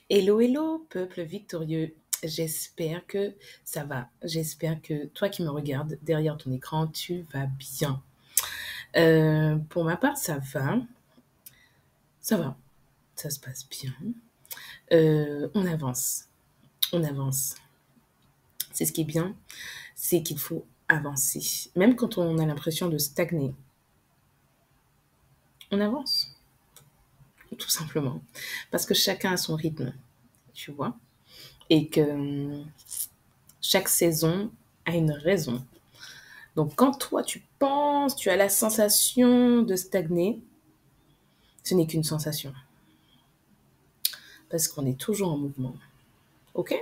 Hello, hello, peuple victorieux. J'espère que ça va. J'espère que toi qui me regardes derrière ton écran, tu vas bien. Pour ma part, ça va. Ça va. Ça se passe bien. On avance. On avance. C'est ce qui est bien, c'est qu'il faut avancer. Même quand on a l'impression de stagner, on avance. Tout simplement. Parce que chacun a son rythme, tu vois. Et que chaque saison a une raison. Donc quand toi tu penses, tu as la sensation de stagner, ce n'est qu'une sensation. Parce qu'on est toujours en mouvement. OK?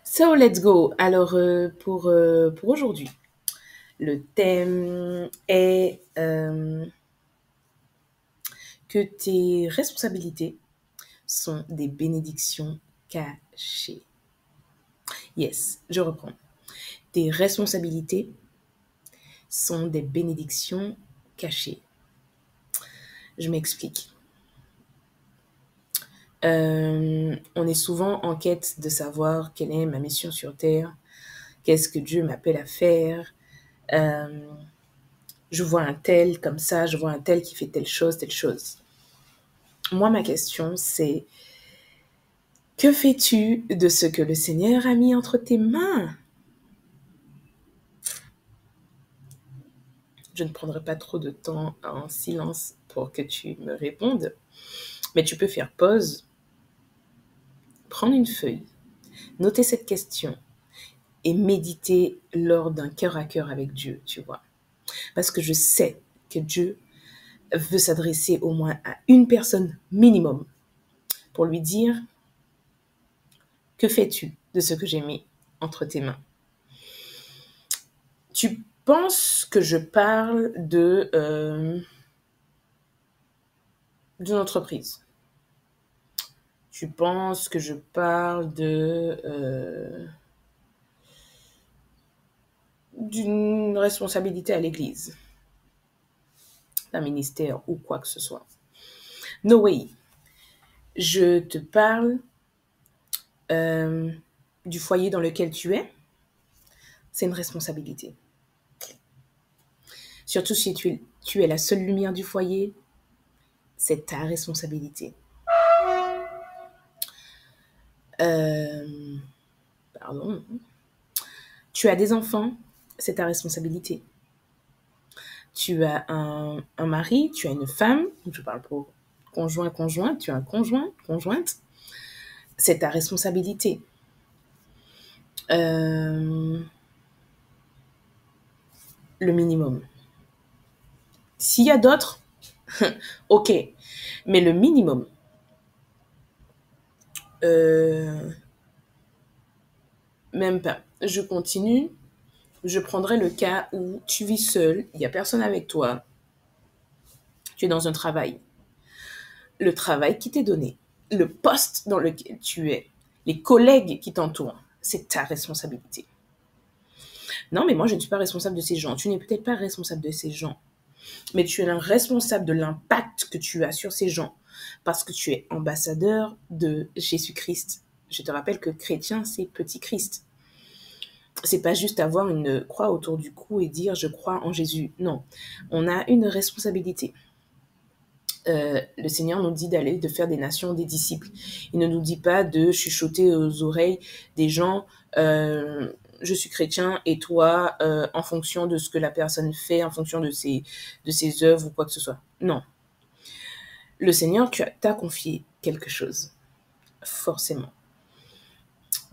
So let's go. Alors pour aujourd'hui, le thème est que tes responsabilités sont des bénédictions cachées. Yes, je reprends. Tes responsabilités sont des bénédictions cachées. Je m'explique. On est souvent en quête de savoir quelle est ma mission sur Terre, qu'est-ce que Dieu m'appelle à faire. Euh, je vois un tel comme ça, je vois un tel qui fait telle chose, telle chose. Moi, ma question, c'est que fais-tu de ce que le Seigneur a mis entre tes mains? Je ne prendrai pas trop de temps en silence pour que tu me répondes, mais tu peux faire pause, prendre une feuille, noter cette question et méditer lors d'un cœur à cœur avec Dieu, tu vois. Parce que je sais que Dieu veut s'adresser au moins à une personne minimum pour lui dire, que fais-tu de ce que j'ai mis entre tes mains? Tu penses que je parle d'une entreprise? Tu penses que je parle d'une responsabilité à l'église, d'un ministère ou quoi que ce soit? No way. Je te parle euh, du foyer dans lequel tu es. C'est une responsabilité. Surtout si tu es la seule lumière du foyer, c'est ta responsabilité. Euh, pardon. Tu as des enfants, c'est ta responsabilité. Tu as un mari, tu as une femme, je parle pour conjoint, conjointe, tu as un conjoint, conjointe, c'est ta responsabilité. Le minimum. S'il y a d'autres, ok, mais le minimum. Euh, Même pas. Je continue. Je prendrai le cas où tu vis seul, il n'y a personne avec toi, tu es dans un travail. Le travail qui t'est donné, le poste dans lequel tu es, les collègues qui t'entourent, c'est ta responsabilité. Non, mais moi, je ne suis pas responsable de ces gens. Tu n'es peut-être pas responsable de ces gens, mais tu es responsable de l'impact que tu as sur ces gens parce que tu es ambassadeur de Jésus-Christ. Je te rappelle que chrétien, c'est petit Christ. C'est pas juste avoir une croix autour du cou et dire je crois en Jésus. Non, on a une responsabilité. Le Seigneur nous dit de faire des nations des disciples. Il ne nous dit pas de chuchoter aux oreilles des gens je suis chrétien et toi, en fonction de ce que la personne fait, en fonction de ses œuvres ou quoi que ce soit. Non. Le Seigneur t'a confié quelque chose, forcément.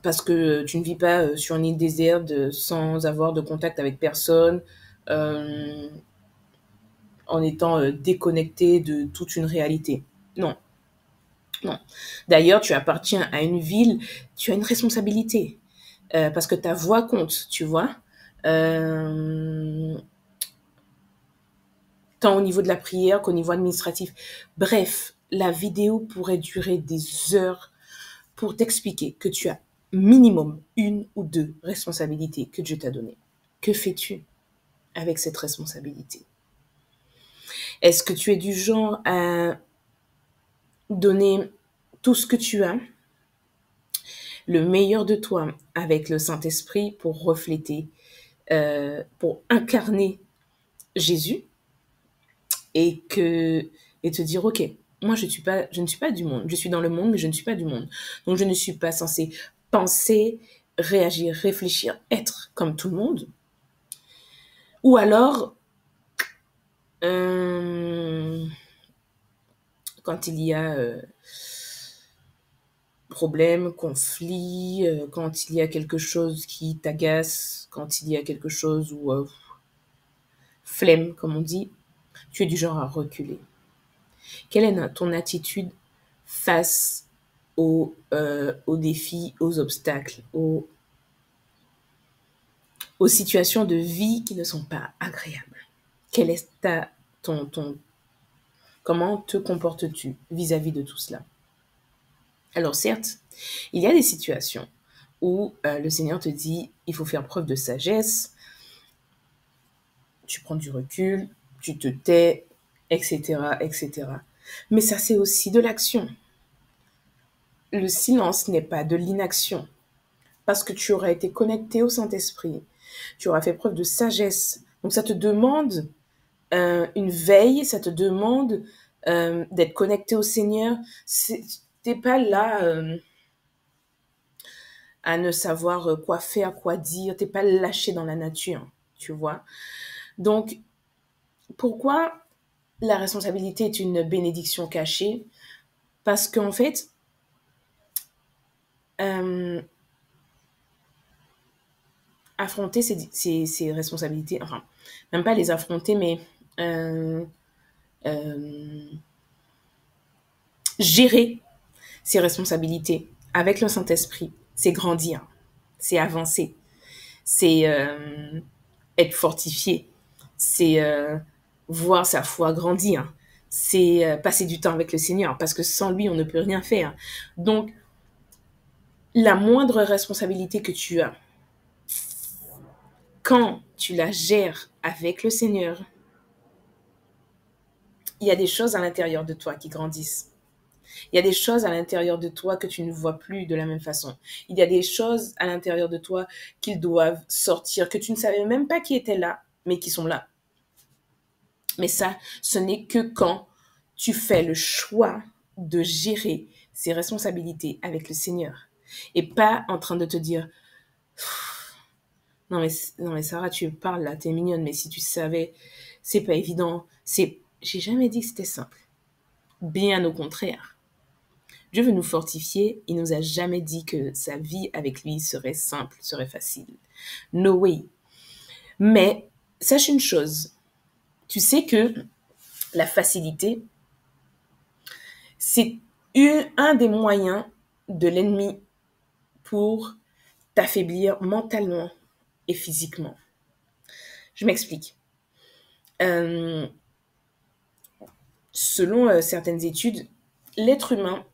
Parce que tu ne vis pas sur une île déserte sans avoir de contact avec personne, euh, en étant déconnecté de toute une réalité. Non. Non. D'ailleurs, tu appartiens à une ville, tu as une responsabilité. Parce que ta voix compte, tu vois. Euh, Tant au niveau de la prière qu'au niveau administratif. Bref, la vidéo pourrait durer des heures pour t'expliquer que tu as minimum une ou deux responsabilités que Dieu t'a données. Que fais-tu avec cette responsabilité? Est-ce que tu es du genre à donner tout ce que tu as, le meilleur de toi avec le Saint-Esprit pour refléter, pour incarner Jésus et te dire, OK, moi je ne suis pas du monde. Je suis dans le monde, mais je ne suis pas du monde. Donc je ne suis pas censée penser, réagir, réfléchir, être comme tout le monde. Ou alors, euh, quand il y a problème, conflit, quand il y a quelque chose qui t'agace, quand il y a quelque chose où flemme, comme on dit, tu es du genre à reculer. Quelle est ton attitude face aux défis, aux obstacles, aux situations de vie qui ne sont pas agréables? Quelle est comment te comportes-tu vis-à-vis de tout cela? Alors certes, il y a des situations où le Seigneur te dit, il faut faire preuve de sagesse, tu prends du recul, tu te tais, etc., etc. Mais ça, c'est aussi de l'action. Le silence n'est pas de l'inaction. Parce que tu auras été connecté au Saint-Esprit, tu auras fait preuve de sagesse. Donc ça te demande une veille, ça te demande d'être connecté au Seigneur. T'es pas là à ne savoir quoi faire, quoi dire. T'es pas lâché dans la nature, tu vois. Donc, pourquoi la responsabilité est une bénédiction cachée? Parce qu'en fait, euh, affronter ces responsabilités, enfin, même pas les affronter, mais euh, euh, gérer ses responsabilités avec le Saint-Esprit, c'est grandir, c'est avancer, c'est être fortifié, c'est voir sa foi grandir, c'est passer du temps avec le Seigneur, parce que sans lui, on ne peut rien faire. Donc, la moindre responsabilité que tu as, quand tu la gères avec le Seigneur, il y a des choses à l'intérieur de toi qui grandissent. Il y a des choses à l'intérieur de toi que tu ne vois plus de la même façon. Il y a des choses à l'intérieur de toi qu'ils doivent sortir, que tu ne savais même pas qui étaient là, mais qui sont là. Mais ça, ce n'est que quand tu fais le choix de gérer ces responsabilités avec le Seigneur. Et pas en train de te dire, non mais Sarah, tu parles là, t'es mignonne, mais si tu savais, c'est pas évident. J'ai jamais dit que c'était simple. Bien au contraire. Dieu veut nous fortifier. Il nous a jamais dit que sa vie avec lui serait simple, serait facile. No way. Mais sache une chose. Tu sais que la facilité, c'est un des moyens de l'ennemi pour t'affaiblir mentalement et physiquement. Je m'explique. Euh, selon certaines études, l'être humain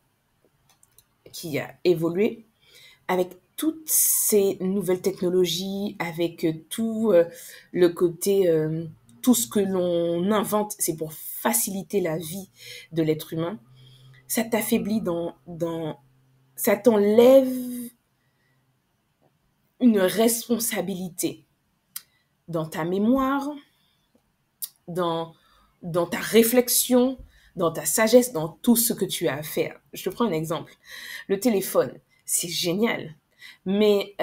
qui a évolué avec toutes ces nouvelles technologies, avec tout le côté, tout ce que l'on invente, c'est pour faciliter la vie de l'être humain, ça t'affaiblit ça t'enlève une responsabilité dans ta mémoire, dans, dans ta réflexion, dans ta sagesse, dans tout ce que tu as à faire. Je te prends un exemple. Le téléphone, c'est génial. Mais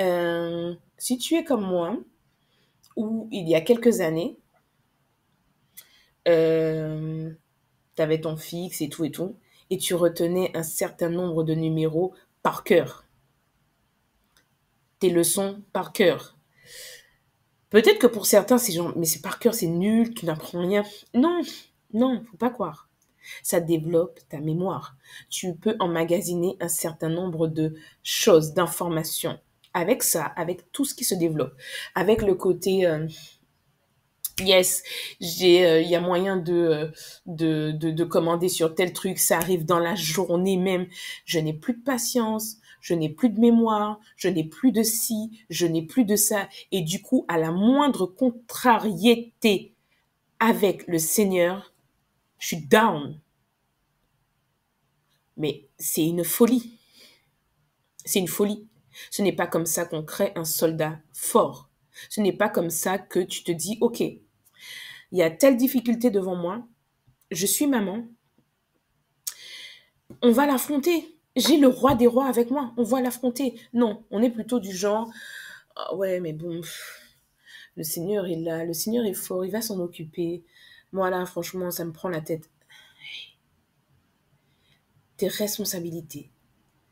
si tu es comme moi, où il y a quelques années, tu avais ton fixe et tout, et tu retenais un certain nombre de numéros par cœur. Tes leçons par cœur. Peut-être que pour certains, c'est genre, mais c'est par cœur, c'est nul, tu n'apprends rien. Non, non, faut pas croire. Ça développe ta mémoire. Tu peux emmagasiner un certain nombre de choses, d'informations. Avec ça, avec tout ce qui se développe, avec le côté yes, il y a moyen de commander sur tel truc, ça arrive dans la journée même. Je n'ai plus de patience, je n'ai plus de mémoire, je n'ai plus de ci, je n'ai plus de ça. Et du coup, à la moindre contrariété avec le Seigneur, je suis down. Mais c'est une folie. C'est une folie. Ce n'est pas comme ça qu'on crée un soldat fort. Ce n'est pas comme ça que tu te dis, OK, il y a telle difficulté devant moi, je suis maman, on va l'affronter. J'ai le roi des rois avec moi, on va l'affronter. Non, on est plutôt du genre, ah ouais, mais bon, le Seigneur est là, le Seigneur est fort, il va s'en occuper. Moi là, franchement, ça me prend la tête. Tes responsabilités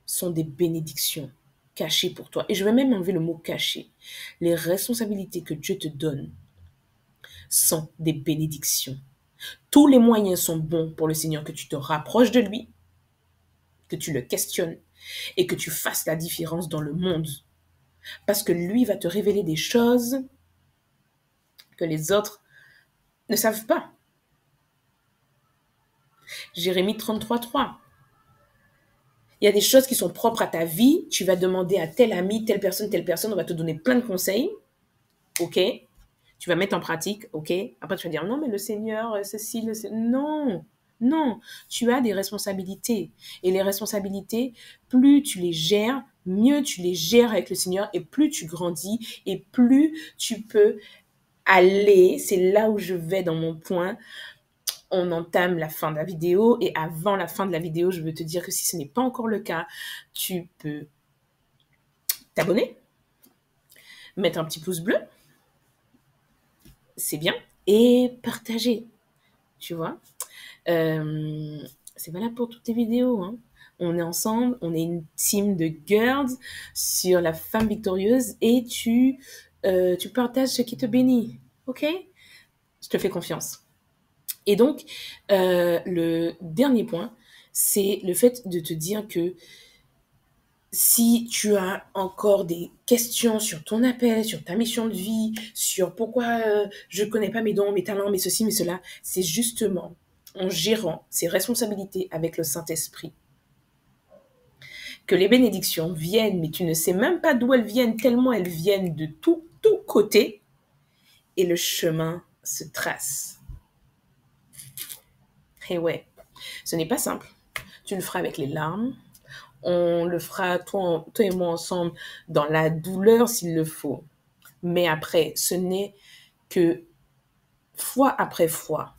sont des bénédictions cachées pour toi. Et je vais même enlever le mot caché. Les responsabilités que Dieu te donne sont des bénédictions. Tous les moyens sont bons pour le Seigneur, que tu te rapproches de lui, que tu le questionnes et que tu fasses la différence dans le monde. Parce que lui va te révéler des choses que les autres ne savent pas. Jérémie 33:3. Il y a des choses qui sont propres à ta vie. Tu vas demander à tel ami, telle personne, on va te donner plein de conseils. OK? Tu vas mettre en pratique. OK? Après, tu vas dire, non, mais le Seigneur, ceci, le Seigneur. Non, non. Tu as des responsabilités. Et les responsabilités, plus tu les gères, mieux tu les gères avec le Seigneur et plus tu grandis et plus tu peux aller. C'est là où je vais dans mon point. On entame la fin de la vidéo et avant la fin de la vidéo, je veux te dire que si ce n'est pas encore le cas, tu peux t'abonner, mettre un petit pouce bleu, c'est bien, et partager, tu vois. C'est valable pour toutes les vidéos, hein. On est ensemble, on est une team de girls sur la femme victorieuse et tu partages ce qui te bénit, ok? Je te fais confiance. Et donc, le dernier point, c'est le fait de te dire que si tu as encore des questions sur ton appel, sur ta mission de vie, sur pourquoi je ne connais pas mes dons, mes talents, mes ceci, mes cela, c'est justement en gérant ces responsabilités avec le Saint-Esprit que les bénédictions viennent, mais tu ne sais même pas d'où elles viennent, tellement elles viennent de tous côtés, et le chemin se trace. Et ouais, ce n'est pas simple. Tu le feras avec les larmes. On le fera, toi et moi ensemble, dans la douleur s'il le faut. Mais après, ce n'est que fois après fois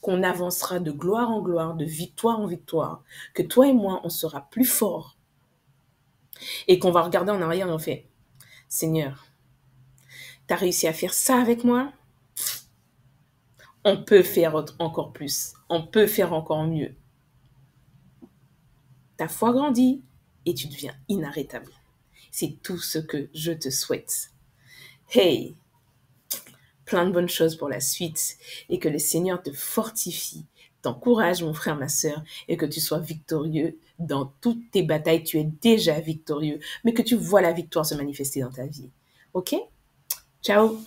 qu'on avancera de gloire en gloire, de victoire en victoire, que toi et moi, on sera plus forts et qu'on va regarder en arrière et on fait, Seigneur, t'as réussi à faire ça avec moi? On peut faire encore plus. On peut faire encore mieux. Ta foi grandit et tu deviens inarrêtable. C'est tout ce que je te souhaite. Hey, plein de bonnes choses pour la suite et que le Seigneur te fortifie, t'encourage, mon frère, ma sœur, et que tu sois victorieux dans toutes tes batailles. Tu es déjà victorieux, mais que tu vois la victoire se manifester dans ta vie. OK? Ciao!